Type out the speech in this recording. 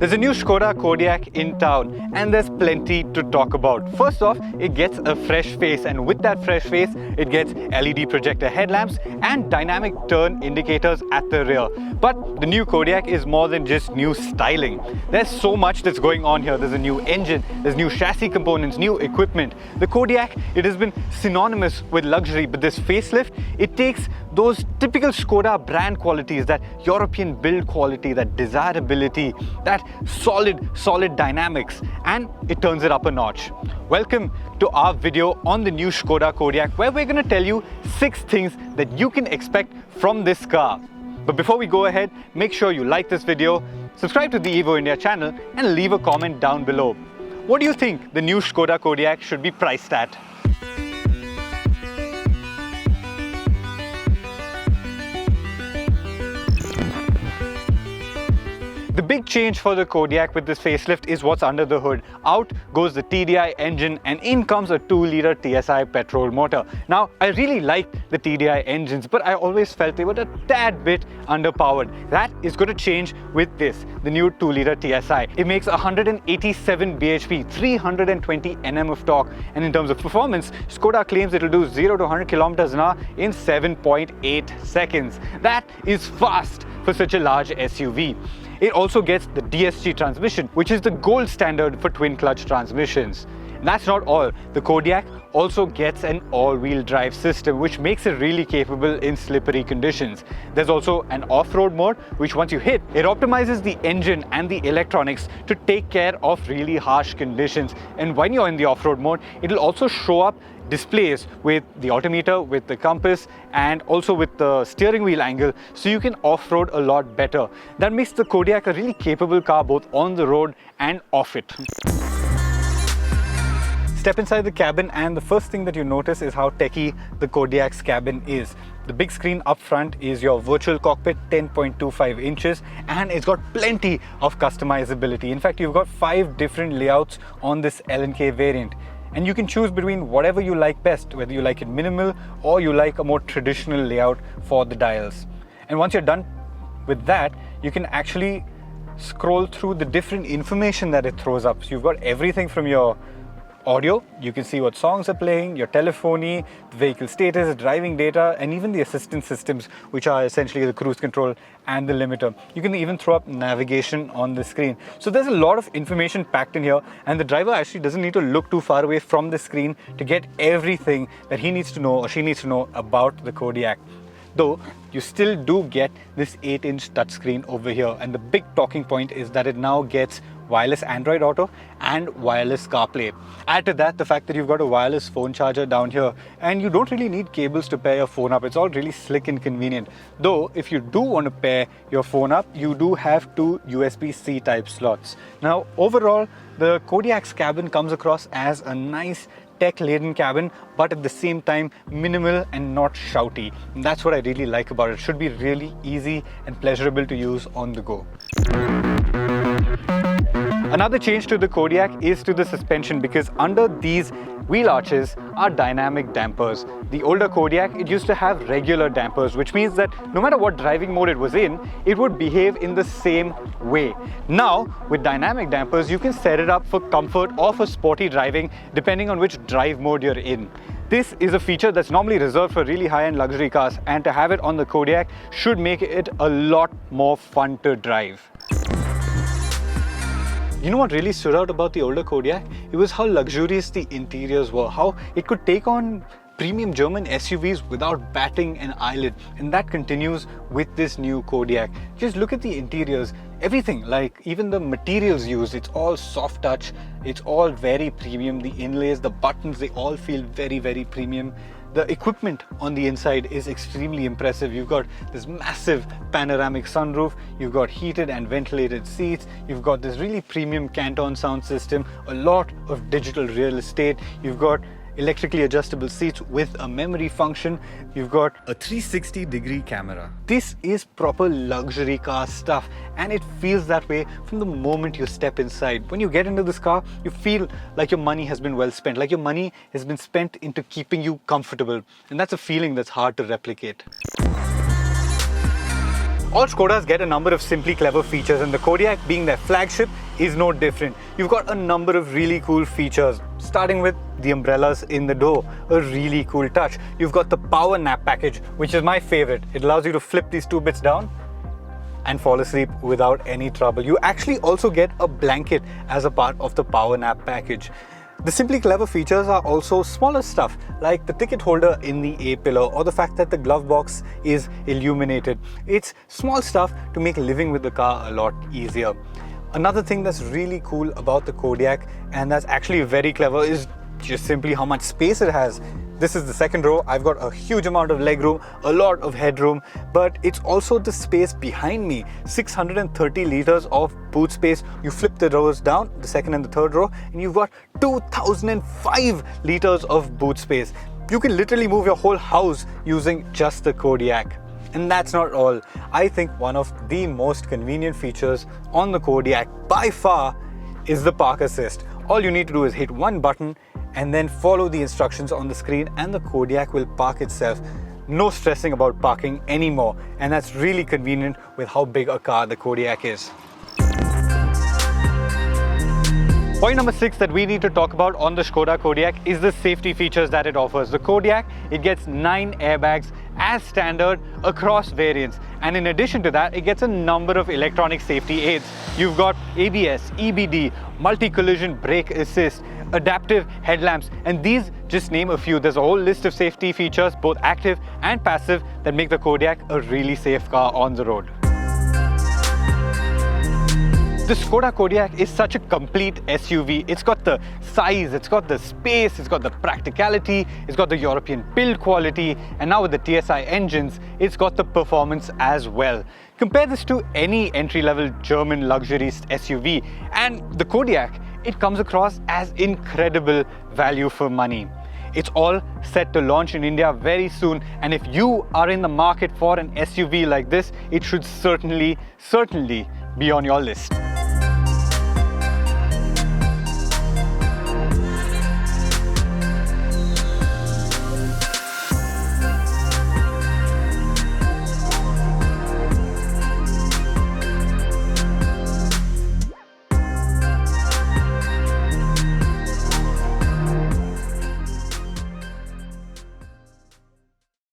There's a new Skoda Kodiaq in town and there's plenty to talk about. First off, it gets a fresh face, and with that fresh face, it gets LED projector headlamps and dynamic turn indicators at the rear. But the new Kodiaq is more than just new styling. There's so much that's going on here. There's a new engine, there's new chassis components, new equipment. The Kodiaq, it has been synonymous with luxury, but this facelift, it takes those typical Skoda brand qualities, that European build quality, that desirability, that solid dynamics, and it turns it up a notch. Welcome to our video on the new Skoda Kodiaq, where we're going to tell you 6 things that you can expect from this car. But before we go ahead, make sure you like this video, subscribe to the Evo India channel, and leave a comment down below. What do you think the new Skoda Kodiaq should be priced at? The big change for the Kodiaq with this facelift is what's under the hood. Out goes the TDI engine and in comes a 2-liter TSI petrol motor. Now, I really liked the TDI engines, but I always felt they were a tad bit underpowered. That is going to change with this, the new 2-liter TSI. It makes 187 bhp, 320 Nm of torque, and in terms of performance, Skoda claims it'll do 0 to 100 km an hour in 7.8 seconds. That is fast for such a large SUV. It also gets the DSG transmission, which is the gold standard for twin clutch transmissions. And that's not all. The Kodiaq also gets an all-wheel drive system, which makes it really capable in slippery conditions. There's also an off-road mode, which once you hit, it optimizes the engine and the electronics to take care of really harsh conditions. And when you're in the off-road mode, it'll also show up displays with the altimeter, with the compass, and also with the steering wheel angle, so you can off-road a lot better. That makes the Kodiaq a really capable car both on the road and off it. Step inside the cabin and the first thing that you notice is how techy the Kodiaq's cabin is. The big screen up front is your virtual cockpit, 10.25 inches, and it's got plenty of customizability. In fact, you've got 5 different layouts on this L&K variant. And you can choose between whatever you like best, whether you like it minimal or you like a more traditional layout for the dials. And once you're done with that, you can actually scroll through the different information that it throws up. So you've got everything from your audio, you can see what songs are playing, your telephony, the vehicle status, driving data, and even the assistance systems, which are essentially the cruise control and the limiter. You can even throw up navigation on the screen. So there's a lot of information packed in here, and the driver actually doesn't need to look too far away from the screen to get everything that he needs to know or she needs to know about the Kodiaq. Though you still do get this 8-inch touchscreen over here, and the big talking point is that it now gets wireless Android Auto and wireless CarPlay. Add to that the fact that you've got a wireless phone charger down here, and you don't really need cables to pair your phone up. It's all really slick and convenient. Though if you do want to pair your phone up, you do have 2 USB-C type slots. Now overall, the Kodiaq's cabin comes across as a nice tech-laden cabin, but at the same time minimal and not shouty. And that's what I really like about it. It should be really easy and pleasurable to use on the go. Another change to the Kodiaq is to the suspension, because under these wheel arches are dynamic dampers. The older Kodiaq, it used to have regular dampers, which means that no matter what driving mode it was in, it would behave in the same way. Now, with dynamic dampers, you can set it up for comfort or for sporty driving, depending on which drive mode you're in. This is a feature that's normally reserved for really high-end luxury cars, and to have it on the Kodiaq should make it a lot more fun to drive. You know what really stood out about the older Kodiaq? It was how luxurious the interiors were, how it could take on premium German SUVs without batting an eyelid, and that continues with this new Kodiaq. Just look at the interiors, everything, like even the materials used, it's all soft touch, it's all very premium. The inlays, the buttons, they all feel very premium. The equipment on the inside is extremely impressive. You've got this massive panoramic sunroof, you've got heated and ventilated seats, you've got this really premium Canton sound system, a lot of digital real estate, you've got electrically adjustable seats with a memory function, you've got a 360-degree camera. This is proper luxury car stuff, and it feels that way from the moment you step inside. When you get into this car, you feel like your money has been well spent, like your money has been spent into keeping you comfortable, and that's a feeling that's hard to replicate. All Skodas get a number of simply clever features, and the Kodiaq, being their flagship, is no different. You've got a number of really cool features, starting with the umbrellas in the door, a really cool touch. You've got the power nap package, which is my favorite. It allows you to flip these two bits down and fall asleep without any trouble. You actually also get a blanket as a part of the power nap package. The simply clever features are also smaller stuff, like the ticket holder in the A-pillar or the fact that the glove box is illuminated. It's small stuff to make living with the car a lot easier. Another thing that's really cool about the Kodiaq, and that's actually very clever, is just simply how much space it has. This is the second row. I've got a huge amount of legroom, a lot of headroom, but it's also the space behind me. 630 liters of boot space. You flip the rows down, the second and the third row, and you've got 2005 liters of boot space. You can literally move your whole house using just the Kodiaq. And that's not all. I think one of the most convenient features on the Kodiaq by far is the park assist. All you need to do is hit one button and then follow the instructions on the screen, and the Kodiaq will park itself. No stressing about parking anymore, and that's really convenient with how big a car the Kodiaq is. Point number 6 that we need to talk about on the Skoda Kodiaq is the safety features that it offers. The Kodiaq, it gets 9 airbags as standard across variants, and in addition to that, it gets a number of electronic safety aids. You've got ABS, EBD, multi-collision brake assist, adaptive headlamps, and these just name a few. There's a whole list of safety features, both active and passive, that make the Kodiaq a really safe car on the road. The Skoda Kodiaq is such a complete SUV. It's got the size, it's got the space, it's got the practicality, it's got the European build quality, and now with the TSI engines, it's got the performance as well. Compare this to any entry-level German luxury SUV, and the Kodiaq, it comes across as incredible value for money. It's all set to launch in India very soon, and if you are in the market for an SUV like this, it should certainly be on your list.